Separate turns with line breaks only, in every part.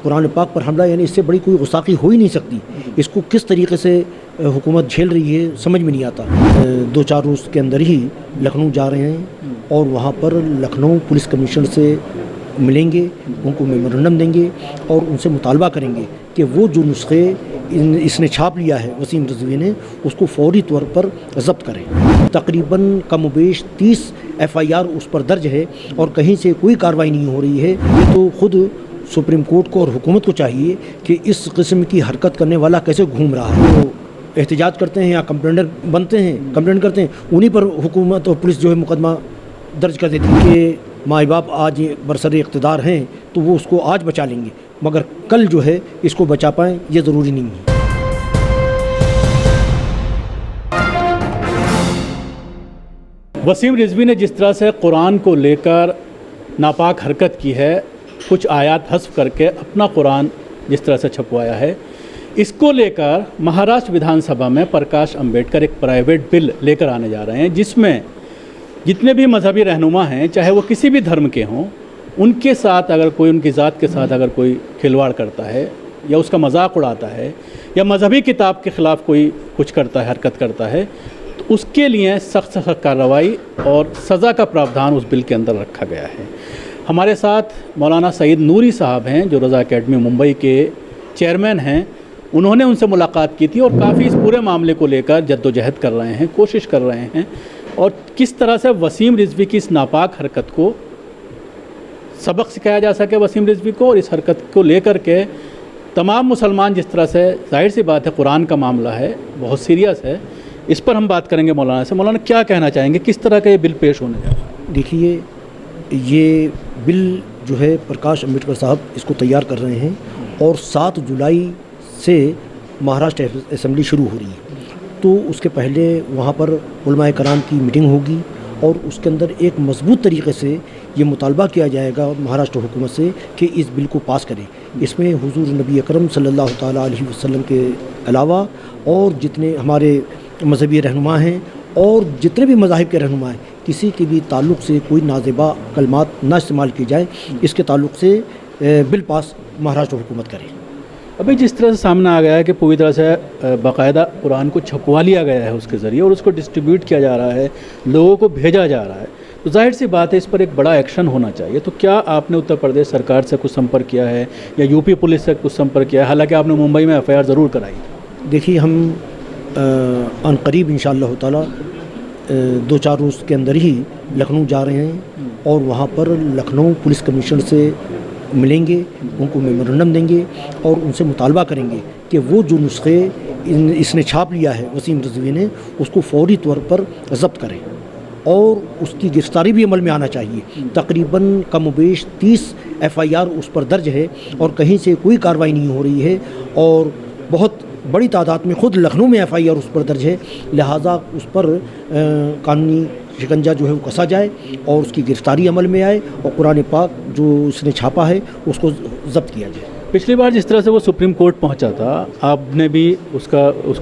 قرآن پاک پر حملہ، یعنی اس سے بڑی کوئی گستاخی ہو ہی نہیں سکتی. اس کو کس طریقے سے حکومت جھیل رہی ہے سمجھ میں نہیں آتا. 2-4 روز کے اندر ہی لکھنؤ جا رہے ہیں اور وہاں پر لکھنؤ پولیس کمشنر سے ملیں گے، ان کو میمورنڈم دیں گے اور ان سے مطالبہ کریں گے کہ وہ جو نسخے اس نے چھاپ لیا ہے وسیم رضوی نے، اس کو فوری طور پر ضبط کریں. تقریباً کم و بیش 30 FIR اس پر درج ہے اور کہیں سے کوئی کارروائی نہیں ہو رہی ہے. یہ تو خود سپریم کورٹ کو اور حکومت کو چاہیے کہ اس قسم کی حرکت کرنے والا کیسے گھوم رہا ہے. وہ احتجاج کرتے ہیں یا کمپلینر بنتے ہیں، کمپلین کرتے ہیں، انہی پر حکومت اور پولیس جو ہے مقدمہ درج کر دیتی ہے کہ ماں باپ آج برسر اقتدار ہیں تو وہ اس کو آج بچا لیں گے، مگر کل جو ہے اس کو بچا پائیں یہ ضروری نہیں ہے.
وسیم رضوی نے جس طرح سے قرآن کو لے کر ناپاک حرکت کی ہے، کچھ آیات حذف کر کے اپنا قرآن جس طرح سے چھپوایا ہے، اس کو لے کر مہاراشٹر ودھان سبھا میں پرکاش امبیڈکر ایک پرائیویٹ بل لے کر آنے جا رہے ہیں، جس میں جتنے بھی مذہبی رہنما ہیں، چاہے وہ کسی بھی دھرم کے ہوں، ان کے ساتھ اگر کوئی، ان کی ذات کے ساتھ اگر کوئی کھلواڑ کرتا ہے یا اس کا مذاق اڑاتا ہے یا مذہبی کتاب کے خلاف کوئی کچھ کرتا ہے، حرکت کرتا ہے، تو اس کے لیے سخت سے سخت کارروائی اور سزا کا پراودھان اس بل کے اندر رکھا گیا ہے. ہمارے ساتھ مولانا سعید نوری صاحب ہیں جو رضا اکیڈمی ممبئی کے چیئرمین ہیں. انہوں نے ان سے ملاقات کی تھی اور کافی اس پورے معاملے کو لے کر جد و جہد کر رہے ہیں، کوشش کر رہے ہیں، اور کس طرح سے وسیم رضوی کی اس ناپاک حرکت کو سبق سکھایا جا سکے وسیم رضوی کو، اور اس حرکت کو لے کر کے تمام مسلمان، جس طرح سے ظاہر سی بات ہے قرآن کا معاملہ ہے، بہت سیریس ہے، اس پر ہم بات کریں گے مولانا سے. مولانا کیا کہنا چاہیں گے، کس طرح کا یہ بل پیش ہونے جا رہا ہے؟
دیکھیے، یہ بل جو ہے پرکاش امبیڈکر صاحب اس کو تیار کر رہے ہیں اور 7 جولائی سے مہاراشٹر اسمبلی شروع ہو رہی ہے، تو اس کے پہلے وہاں پر علماء کرام کی میٹنگ ہوگی اور اس کے اندر ایک مضبوط طریقے سے یہ مطالبہ کیا جائے گا مہاراشٹر حکومت سے کہ اس بل کو پاس کرے. اس میں حضور نبی اکرم صلی اللہ تعالیٰ علیہ وسلم کے علاوہ اور جتنے ہمارے مذہبی رہنما ہیں اور جتنے بھی مذاہب کے رہنما ہیں، کسی کے بھی تعلق سے کوئی نازیبا کلمات نہ استعمال کی جائے، اس کے تعلق سے بل پاس مہاراشٹر حکومت کرے.
ابھی جس طرح سے سامنے آ گیا ہے کہ پوری طرح سے باقاعدہ قرآن کو چھپوا لیا گیا ہے اس کے ذریعے اور اس کو ڈسٹریبیوٹ کیا جا رہا ہے، لوگوں کو بھیجا جا رہا ہے، تو ظاہر سی بات ہے اس پر ایک بڑا ایکشن ہونا چاہیے. تو کیا آپ نے اتر پردیش سرکار سے کچھ سمپرک کیا ہے یا UP پولیس سے کچھ سمپرک کیا ہے؟ حالانکہ آپ نے ممبئی میں FIR ضرور کرائی.
دیکھیے، ہم عن قریب انشاءاللہ تعالیٰ 2-4 روز کے اندر ہی لکھنؤ جا رہے ہیں اور وہاں پر لکھنؤ پولیس کمشنر سے ملیں گے، ان کو میمورنڈم دیں گے اور ان سے مطالبہ کریں گے کہ وہ جو نسخے اس نے چھاپ لیا ہے وسیم رضوی نے، اس کو فوری طور پر ضبط کریں اور اس کی گرفتاری بھی عمل میں آنا چاہیے. تقریباً کم و بیش 30 FIR اس پر درج ہے اور کہیں سے کوئی کارروائی نہیں ہو رہی ہے اور بہت بڑی تعداد میں خود لکھنؤ میں FIR اس پر درج ہے. لہٰذا اس پر قانونی شکنجہ جو ہے وہ کسا جائے اور اس کی گرفتاری عمل میں آئے اور قرآن پاک جو اس نے چھاپا ہے اس کو ضبط کیا جائے.
پچھلی بار جس طرح سے وہ سپریم کورٹ پہنچا تھا، آپ نے بھی اس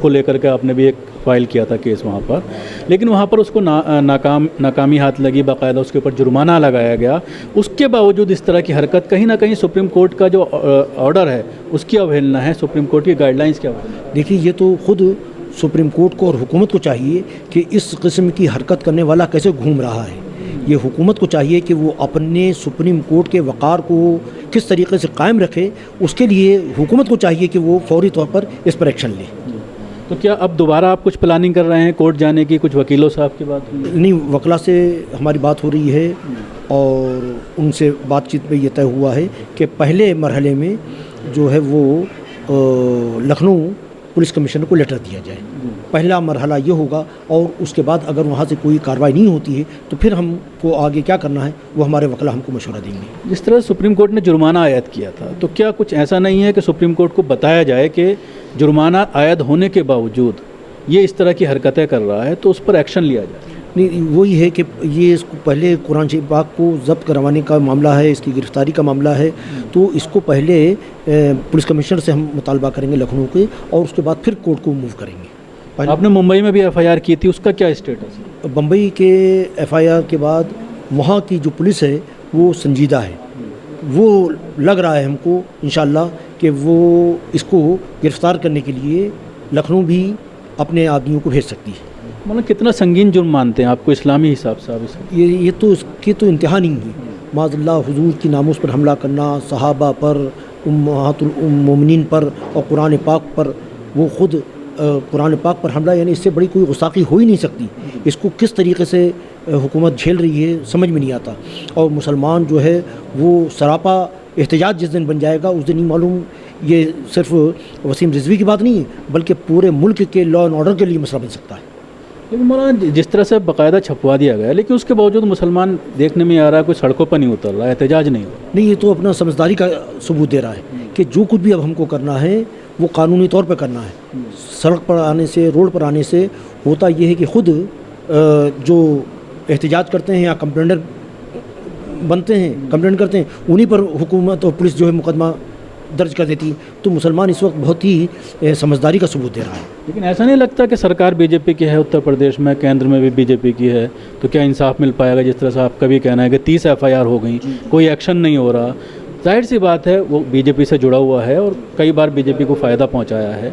کو لے کر کے آپ نے بھی ایک فائل کیا تھا کیس وہاں پر، لیکن وہاں پر اس کو ناکامی ہاتھ لگی، باقاعدہ اس کے اوپر جرمانہ لگایا گیا. اس کے باوجود اس طرح کی حرکت کہیں نہ کہیں سپریم کورٹ کا جو آرڈر ہے اس کی اوہیلنا ہے، سپریم کورٹ کی گائیڈ لائنس کی اوہیلنا ہے.
دیکھیے، یہ تو خود سپریم کورٹ کو اور حکومت کو چاہیے کہ اس قسم کی حرکت کرنے والا کیسے گھوم رہا ہے. یہ حکومت کو چاہیے کہ وہ اپنے سپریم کورٹ کے وقار کو کس طریقے سے قائم رکھے. اس کے لیے حکومت کو چاہیے کہ وہ فوری طور پر اس پر ایکشن لے.
تو کیا اب دوبارہ آپ کچھ پلاننگ کر رہے ہیں کورٹ جانے کی؟ کچھ وکیلوں صاحب کی بات ہوئی؟
نہیں، وکلا سے ہماری بات ہو رہی ہے اور ان سے بات چیت پہ یہ طے ہوا ہے کہ پہلے مرحلے میں جو ہے وہ لکھنؤ پولیس کمشنر کو لیٹر دیا جائے. پہلا مرحلہ یہ ہوگا اور اس کے بعد اگر وہاں سے کوئی کارروائی نہیں ہوتی ہے تو پھر ہم کو آگے کیا کرنا ہے وہ ہمارے وکلا ہم کو مشورہ دیں گے.
جس طرح سپریم کورٹ نے جرمانہ عائد کیا تھا، تو کیا کچھ ایسا نہیں ہے کہ سپریم کورٹ کو بتایا جائے کہ جرمانہ عائد ہونے کے باوجود یہ اس طرح کی حرکتیں کر رہا ہے تو اس پر ایکشن لیا جائے؟
نہیں، وہی ہے کہ یہ اس کو پہلے قرآن پاک کو ضبط کروانے کا معاملہ ہے، اس کی گرفتاری کا معاملہ ہے، تو اس کو پہلے پولیس کمشنر سے ہم مطالبہ کریں گے لکھنؤ کے اور اس کے بعد پھر کورٹ کو موو کریں گے.
آپ نے ممبئی میں بھی FIR کی تھی، اس کا کیا اسٹیٹس ہے؟
بمبئی کے FIR کے بعد وہاں کی جو پولیس ہے وہ سنجیدہ ہے وہ لگ رہا ہے ہم کو انشاءاللہ کہ وہ اس کو گرفتار کرنے کے لیے لکھنؤ بھی اپنے آدمیوں کو بھیج سکتی ہے۔
مطلب کتنا سنگین جرم مانتے ہیں آپ کو اسلامی حساب سے؟ آپ
یہ تو اس کی تو انتہا نہیں ہے۔ معاذ اللہ حضور کی ناموس پر حملہ کرنا، صحابہ پر، امہات المومنین پر اور قرآن پاک پر، وہ خود قرآن پاک پر حملہ، یعنی اس سے بڑی کوئی گستاخی ہو ہی نہیں سکتی۔ اس کو کس طریقے سے حکومت جھیل رہی ہے سمجھ میں نہیں آتا۔ اور مسلمان جو ہے وہ سراپا احتجاج جس دن بن جائے گا اس دن ہی معلوم، یہ صرف وسیم رضوی کی بات نہیں ہے بلکہ پورے ملک کے لا اینڈ آرڈر کے لیے مسئلہ بن سکتا ہے۔
لیکن مولانا جس طرح سے باقاعدہ چھپوا دیا گیا ہے، لیکن اس کے باوجود مسلمان دیکھنے میں آ رہا ہے کوئی سڑکوں پر نہیں اتر رہا، احتجاج نہیں ہو رہا۔
نہیں، یہ تو اپنا سمجھداری کا ثبوت دے رہا ہے کہ جو کچھ بھی اب ہم کو کرنا ہے وہ قانونی طور پہ کرنا ہے۔ سڑک پر آنے سے، روڈ پر آنے سے ہوتا یہ ہے کہ خود جو احتجاج کرتے ہیں یا کمپلینڈر بنتے ہیں، کمپلینٹ کرتے ہیں، انہی پر حکومت اور پولیس جو ہے مقدمہ درج کر دیتی۔ تو مسلمان اس وقت بہت ہی سمجھداری کا ثبوت دے رہا ہے۔
لیکن ایسا نہیں لگتا کہ سرکار بی جے پی کی ہے اتر پردیش میں، کیندر میں بھی بی جے پی کی ہے، تو کیا انصاف مل پائے گا؟ جس طرح سے آپ کا بھی کہنا ہے کہ 30 FIR ہو گئیں، کوئی ایکشن نہیں ہو رہا، ظاہر سی بات ہے وہ بی جے پی سے جڑا ہوا ہے اور کئی بار بی جے پی کو فائدہ پہنچایا ہے،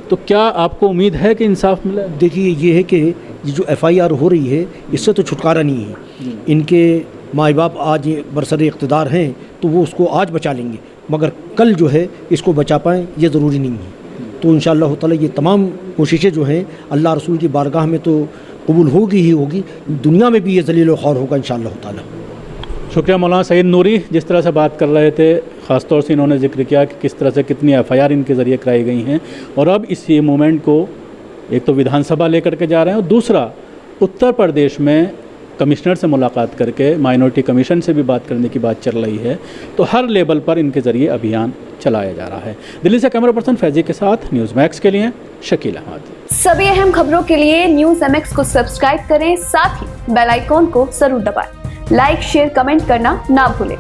تو کیا آپ کو امید ہے کہ انصاف ملے؟
دیکھیے، یہ ہے کہ یہ جو FIR ہو رہی ہے اس سے تو چھٹکارا نہیں ہے۔ ان کے ماں باپ آج برسر اقتدار ہیں تو وہ اس کو آج بچا لیں گے، مگر کل جو ہے اس کو بچا پائیں یہ ضروری نہیں ہے۔ تو انشاءاللہ تعالی یہ تمام کوششیں جو ہیں اللہ رسول کی بارگاہ میں تو قبول ہوگی ہی ہوگی، دنیا میں بھی یہ ذلیل و خوار ہوگا انشاءاللہ تعالی۔
شکریہ مولانا سعید نوری، جس طرح سے بات کر رہے تھے، خاص طور سے انہوں نے ذکر کیا کہ کس طرح سے کتنی FIR ان کے ذریعے کرائی گئی ہیں، اور اب اس یہ موومنٹ کو ایک تو ودھان سبھا لے کر کے جا رہے ہیں، اور دوسرا اتر پردیش میں کمشنر سے ملاقات کر کے مائنورٹی کمیشن سے بھی بات کرنے کی بات چل رہی ہے، تو ہر لیول پر ان کے ذریعے ابھیان چلایا جا رہا ہے۔ دلی سے کیمرہ پرسن فیضی کے ساتھ نیوز میکس کے لیے شکیل احمد۔
سبھی اہم خبروں کے لیے نیوز MX کو سبسکرائب کریں، ساتھ ہی بیل آئیکن کو ضرور دبائیں۔ لائک، شیئر، کمنٹ کرنا نہ بھولیں۔